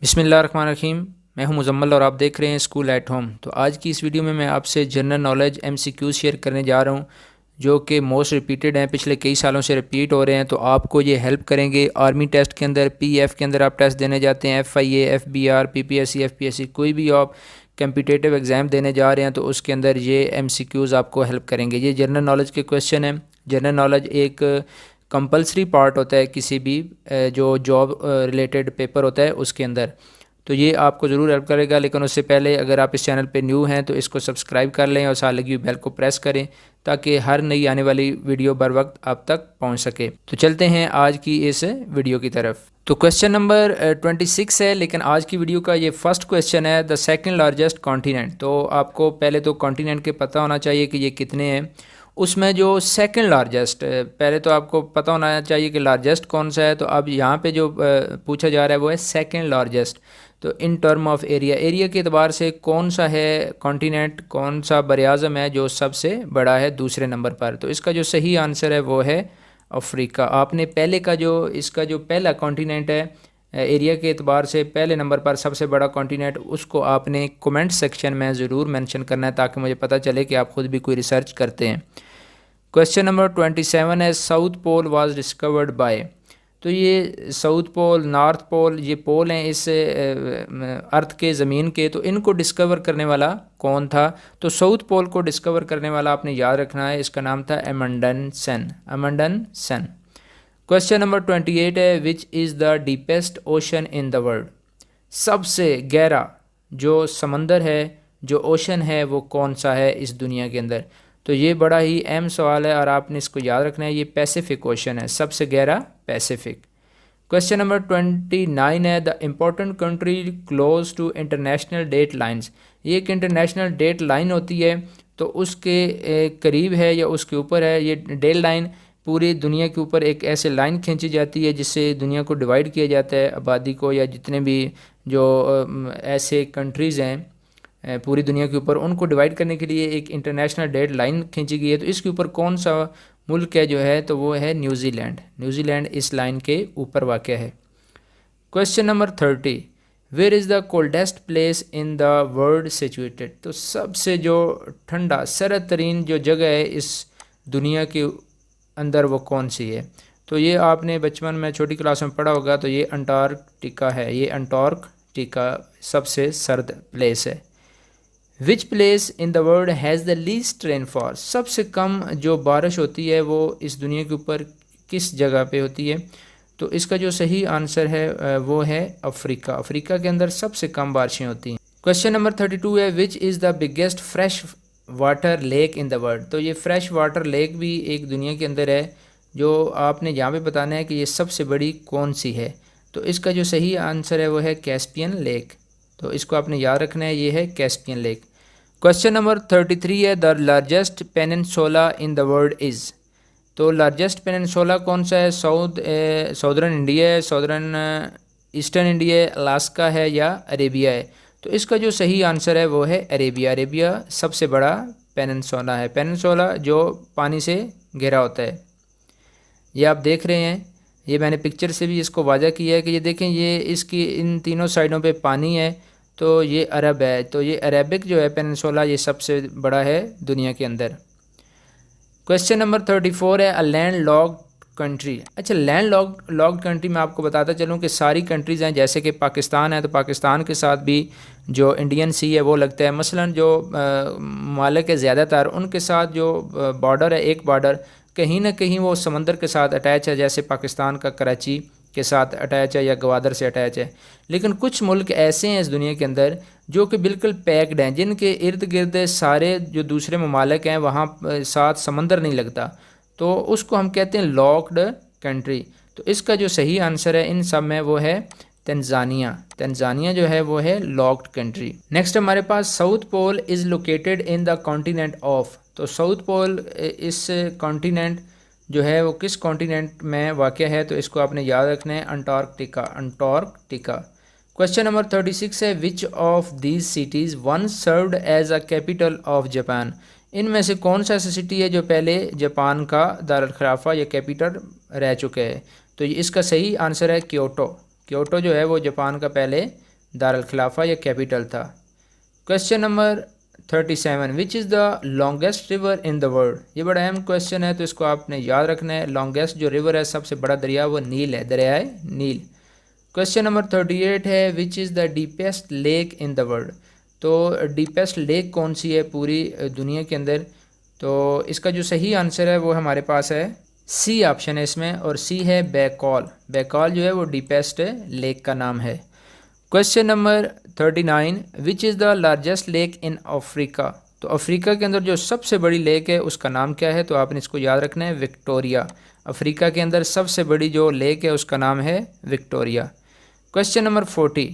बिस्मिल्लाहिर्रहमानिर्रहीम। मैं हूं मुजम्मल और आप देख रहे हैं स्कूल एट होम। तो आज की इस वीडियो में मैं आपसे जनरल नॉलेज एमसीक्यू शेयर करने जा रहा हूं जो कि मोस्ट रिपीटेड हैं, पिछले कई सालों से रिपीट हो रहे हैं। तो आपको ये हेल्प करेंगे आर्मी टेस्ट के अंदर, पीएफ के अंदर आप टेस्ट देने जाते हैं, एफआईए, एफबीआर, पीपीएससी, एफपीएससी, कोई भी आप कम्पिटिटिव एग्ज़ाम देने जा रहे हैं तो उसके अंदर ये एमसीक्यूज़ आपको हेल्प करेंगे। ये जनरल नॉलेज के क्वेश्चन हैं। जनरल नॉलेज एक कंपलसरी पार्ट होता है किसी भी जो जॉब रिलेटेड पेपर होता है उसके अंदर। तो ये आपको ज़रूर हेल्प करेगा। लेकिन उससे पहले अगर आप इस चैनल पे न्यू हैं तो इसको सब्सक्राइब कर लें और साथ लगी हुई बेल को प्रेस करें ताकि हर नई आने वाली वीडियो बर वक्त आप तक पहुंच सके। तो चलते हैं आज की इस वीडियो की तरफ। तो क्वेश्चन नंबर 26 है, लेकिन आज की वीडियो का ये फर्स्ट क्वेश्चन है, द सेकंड लार्जेस्ट कॉन्टिनेंट। तो आपको पहले तो कॉन्टिनेंट के पता होना चाहिए कि ये कितने हैं। उसमें जो सेकंड लार्जेस्ट, पहले तो आपको पता होना चाहिए कि लार्जेस्ट कौन सा है। तो अब यहाँ पे जो पूछा जा रहा है वो है सेकंड लार्जेस्ट। तो in term of area, area के अतबार से कौन सा है कॉन्टिनेंट, कौन सा बरआज़म है जो सबसे बड़ा है दूसरे नंबर पर। तो इसका जो सही आंसर है वो है अफ्रीका। आपने पहले का जो इसका जो पहला कॉन्टिनेंट है एरिया के अतबार से पहले नंबर पर सबसे बड़ा कॉन्टिनेंट, उसको आपने कमेंट सेक्शन में ज़रूर मेंशन करना है ताकि मुझे पता चले कि आप ख़ुद भी कोई रिसर्च करते हैं। क्वेश्चन नंबर 27 है, south pole was discovered by. तो ये साउथ पोल, नॉर्थ पोल, ये पोल हैं इस अर्थ के, ज़मीन के। तो इनको डिस्कवर करने वाला कौन था? तो साउथ पोल को डिस्कवर करने वाला आपने याद रखना है, इसका नाम था अमंडन सेन। क्वेश्चन नंबर 28 है, which is the deepest ocean in the world. सबसे गहरा जो समंदर है, जो ओशन है, वो कौन सा है इस दुनिया के अंदर? तो ये बड़ा ही अहम सवाल है और आपने इसको याद रखना है। ये पैसिफिक ओशन है, सबसे गहरा पैसिफिक। क्वेश्चन नंबर 29 है, the important country close to international date lines. ये एक इंटरनेशनल डेट लाइन होती है तो उसके करीब है या उसके ऊपर है। ये डेट लाइन पूरी दुनिया के ऊपर एक ऐसे लाइन खींची जाती है जिससे दुनिया को डिवाइड किया जाता है, आबादी को, या जितने भी जो ऐसे कंट्रीज़ हैं पूरी दुनिया के ऊपर, उनको डिवाइड करने के लिए एक इंटरनेशनल डेट लाइन खींची गई है। तो इसके ऊपर कौन सा मुल्क है जो है, तो वो है न्यूजीलैंड। न्यूजीलैंड इस लाइन के ऊपर वाक़ है। Question number 30, where is the coldest place in the world situated. तो सबसे जो ठंडा सरद तरीन जो जगह है इस दुनिया के अंदर वो कौन सी है? तो ये आपने बचपन में छोटी क्लास में पढ़ा होगा। तो ये अंटार्कटिका है। ये अंटार्कटिका सबसे सर्द प्लेस है। Which place in the world has the least rainfall. सबसे कम जो बारिश होती है वो इस दुनिया के ऊपर किस जगह पे होती है? तो इसका जो सही आंसर है वो है अफ्रीका। अफ्रीका के अंदर सबसे कम बारिशें होती हैं। क्वेश्चन नंबर 32 है, which is the biggest fresh water lake in the world. तो ये फ्रेश वाटर लेक भी एक दुनिया के अंदर है जो आपने यहाँ पे बताना है कि ये सबसे बड़ी कौन सी है। तो इसका जो सही आंसर है वो है कैस्पियन लेक। तो इसको आपने याद रखना है, ये है कैस्पियन लेक। क्वेश्चन नंबर 33 है, the largest peninsula in the world is. तो लार्जेस्ट पेनिनसुला कौन सा है? साउदर्न इंडिया है, साउदर्न ईस्टर्न इंडिया है, अलास्का है, या अरेबिया है? तो इसका जो सही आंसर है वो है अरेबिया। अरेबिया सबसे बड़ा पेनिनसुला है। पेनिनसुला जो पानी से घिरा होता है। ये आप देख रहे हैं, ये मैंने पिक्चर से भी इसको वाज़ा किया है कि ये देखें, ये इसकी इन तीनों साइडों पे पानी है। तो ये अरब है। तो ये अरेबिक जो है पेनिनसुला, ये सबसे बड़ा है दुनिया के अंदर। क्वेश्चन नंबर 34 है, अ लैंड लॉक्ड कंट्री। अच्छा, लैंड लॉक्ड कंट्री में आपको बताता चलूँ कि सारी कंट्रीज़ हैं, जैसे कि पाकिस्तान है तो पाकिस्तान के साथ भी जो इंडियन सी है वो लगता है। मसलन जो ममालिक है ज़्यादातर, उनके साथ जो बॉर्डर है, एक बॉर्डर कहीं ना कहीं वो समंदर के साथ अटैच है, जैसे पाकिस्तान का कराची के साथ अटैच है या गवादर से अटैच है। लेकिन कुछ मुल्क ऐसे हैं इस दुनिया के अंदर जो कि बिल्कुल पैक्ड हैं, जिनके इर्द गिर्द सारे जो दूसरे ममालिक हैं वहाँ साथ समंदर नहीं लगता। तो उसको हम कहते हैं लॉक्ड कंट्री। तो इसका जो सही आंसर है इन सब में वो है तंजानिया। तंजानिया जो है वो है लॉक्ड कंट्री। नेक्स्ट हमारे पास, south pole is located in the continent of. तो साउथ पोल इस कॉन्टिनेंट जो है वो किस कॉन्टिनेंट में वाक़ है? तो इसको आपने याद रखना है, अंटार्कटिका। क्वेश्चन नंबर 36 है, which of these cities once served as a capital of Japan. इनमें से कौन सा ऐसा सिटी है जो पहले जापान का दारुल खिलाफा या कैपिटल रह चुका है? तो इसका सही आंसर है क्योटो। क्योटो जो है वो जापान का पहले दारुल खिलाफा या कैपिटल था। Question number 37, which is the longest river in the world. ये बड़ा अहम क्वेश्चन है, तो इसको आपने याद रखना है। लॉन्गेस्ट जो रिवर है, सबसे बड़ा दरिया, वो नील है, दरियाए नील। क्वेश्चन नंबर 38 है, which is the deepest lake in the world. तो डीपेस्ट लेक कौन सी है पूरी दुनिया के अंदर। तो इसका जो सही आंसर है वो हमारे पास है सी ऑप्शन है इसमें, और सी है बैकॉल। बैकॉल जो है वो डीपेस्ट लेक का नाम है। Question number 39, which is the largest lake in Africa. तो अफ्रीका के अंदर जो सबसे बड़ी लेक है उसका नाम क्या है। तो आपने इसको याद रखना है, विक्टोरिया। अफ्रीका के अंदर सबसे बड़ी जो लेक है उसका नाम है Victoria. Question number 40,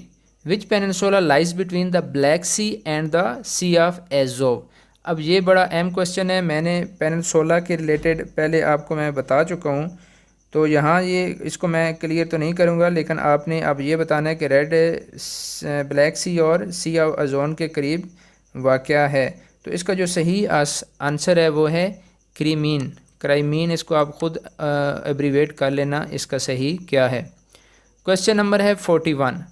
which peninsula lies between the Black Sea and the Sea of Azov. अब ये बड़ा अहम क्वेश्चन है, मैंने पेनिनसुला के रिलेटेड पहले आपको मैं बता चुका हूँ, तो यहाँ ये इसको मैं क्लियर तो नहीं करूँगा, लेकिन आपने अब ये बताना है कि रेड ब्लैक सी और सी ऑफ अजोन के करीब वाक़या है। तो इसका जो सही आंसर है वो है क्रीमीन। क्राइमीन, इसको आप ख़ुद एब्रीवेट कर लेना, इसका सही क्या है। क्वेश्चन नंबर है 41,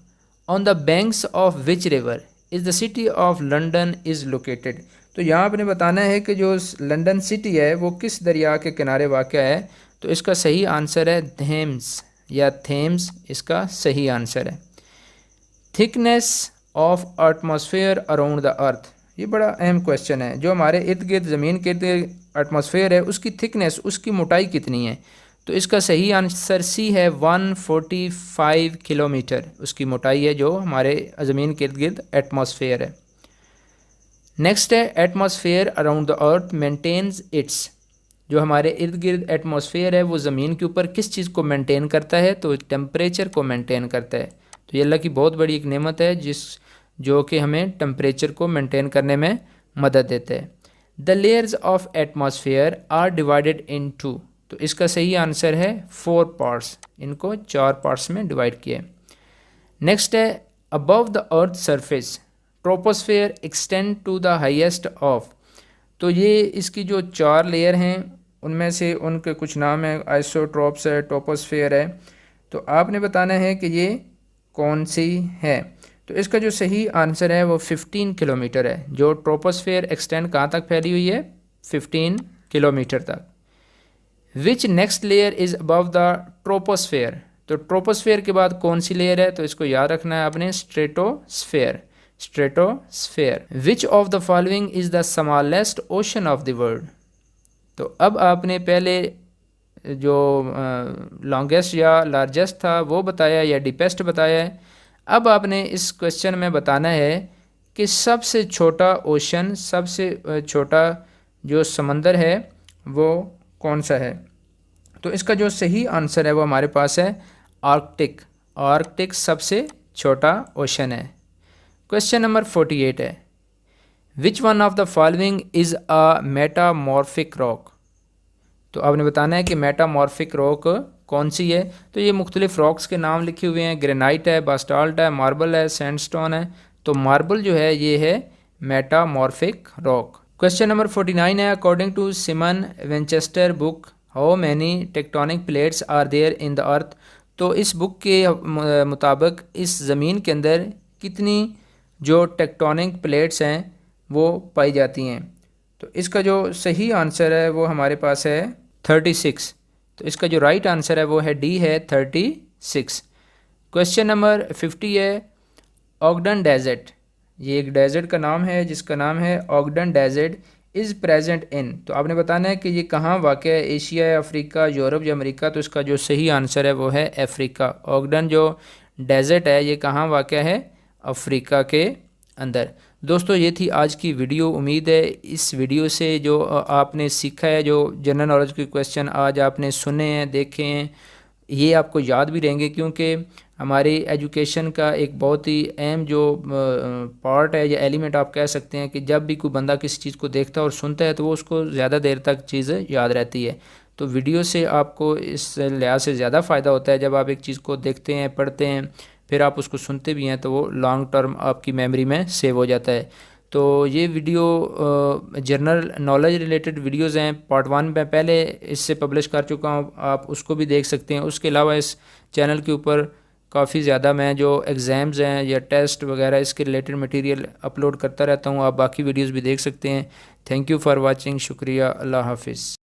on the banks of which river is the city of London is located. तो यहाँ आपने बताना है कि जो लंदन सिटी है वो किस दरिया के किनारे वाक़या है। तो इसका सही आंसर है थेम्स या थेम्स, इसका सही आंसर है। Thickness of atmosphere around the अर्थ। ये बड़ा अहम क्वेश्चन है, जो हमारे इर्द गिर्द ज़मीन के एटमॉस्फेयर है उसकी थिकनेस, उसकी मोटाई कितनी है। तो इसका सही आंसर सी है 145 किलोमीटर उसकी मोटाई है, जो हमारे ज़मीन के इर्द गिर्द एटमॉस्फेयर है। नेक्स्ट है, atmosphere around the earth maintains its. जो हमारे इर्द गिर्द एटमॉस्फेयर है वो ज़मीन के ऊपर किस चीज़ को मेंटेन करता है। तो टेम्परेचर को मेंटेन करता है। तो ये अल्लाह की बहुत बड़ी एक नेमत है जो कि हमें टेम्परेचर को मेंटेन करने में मदद देता है। The layers of atmosphere are divided into. तो इसका सही आंसर है 4 पार्ट्स, इनको 4 पार्ट्स में डिवाइड किया है। नेक्स्ट है, above the earth surface troposphere extend to the highest of. तो ये इसकी जो 4 लेयर हैं उनमें से उनके कुछ नाम है, आइसोट्रॉप्स है, ट्रोपोस्फेयर है। तो आपने बताना है कि ये कौन सी है। तो इसका जो सही आंसर है वो 15 किलोमीटर है। जो ट्रोपोस्फेयर एक्सटेंड कहाँ तक फैली हुई है, 15 किलोमीटर तक। Which next layer is above the troposphere. तो ट्रोपोस्फेयर के बाद कौन सी लेयर है। तो इसको याद रखना है आपने, stratosphere. Stratosphere. Which of the following is the smallest ocean of the world. तो अब आपने पहले जो लॉन्गेस्ट या लार्जेस्ट था वो बताया या डीपेस्ट बताया है। अब आपने इस क्वेश्चन में बताना है कि सबसे छोटा ओशन, सबसे छोटा जो समंदर है वो कौन सा है। तो इसका जो सही आंसर है वो हमारे पास है आर्कटिक। आर्कटिक सबसे छोटा ओशन है। क्वेश्चन नंबर 48 है, which one of the following is a metamorphic rock. तो आपने बताना है कि मेटामॉर्फिक रॉक कौन सी है। तो ये मुख्तलिफ रॉक्स के नाम लिखे हुए हैं, ग्रेनाइट है, बास्टाल्ट है, मार्बल है, सैंडस्टोन है। तो मार्बल जो है ये है मेटामॉर्फिक रॉक। क्वेश्चन नंबर 49 है, according to Simon Winchester book how many tectonic plates are there in the earth. तो इस बुक के मुताबिक इस ज़मीन के अंदर कितनी जो टेक्टोनिक प्लेट्स हैं वो पाई जाती हैं। तो इसका जो सही आंसर है वो हमारे पास है 36। तो इसका जो राइट आंसर है वो है डी है 36। क्वेश्चन नंबर 50 है, ऑगडन डेजर्ट। ये एक डेजर्ट का नाम है जिसका नाम है ऑगडन डेजर्ट इज़ प्रेजेंट इन। तो आपने बताना है कि ये कहाँ वाक़ है, एशिया है, अफ्रीका, यूरोप या अमेरिका। तो इसका जो सही आंसर है वो है अफ्रीका। ऑगडन जो डेजर्ट है ये कहाँ वाक़ है, अफ्रीका के अंदर। दोस्तों ये थी आज की वीडियो। उम्मीद है इस वीडियो से जो आपने सीखा है, जो जनरल नॉलेज के क्वेश्चन आज आपने सुने हैं, देखे हैं, ये आपको याद भी रहेंगे, क्योंकि हमारी एजुकेशन का एक बहुत ही अहम जो पार्ट है या एलिमेंट आप कह सकते हैं कि जब भी कोई बंदा किसी चीज़ को देखता है और सुनता है तो वो उसको ज़्यादा देर तक चीज़ याद रहती है। तो वीडियो से आपको इस लिहाज से ज़्यादा फ़ायदा होता है, जब आप एक चीज़ को देखते हैं, पढ़ते हैं, फिर आप उसको सुनते भी हैं तो वो लॉन्ग टर्म आपकी मेमोरी में सेव हो जाता है। तो ये video general knowledge related videos हैं। पार्ट 1 में पहले इससे पब्लिश कर चुका हूँ, आप उसको भी देख सकते हैं। उसके अलावा इस चैनल के ऊपर काफ़ी ज़्यादा मैं जो एग्ज़ाम्स हैं या टेस्ट वगैरह इसके रिलेटेड मटेरियल अपलोड करता रहता हूँ। आप बाकी वीडियोस भी देख सकते हैं। Thank you for watching. शुक्रिया। अल्लाह हाफिज़।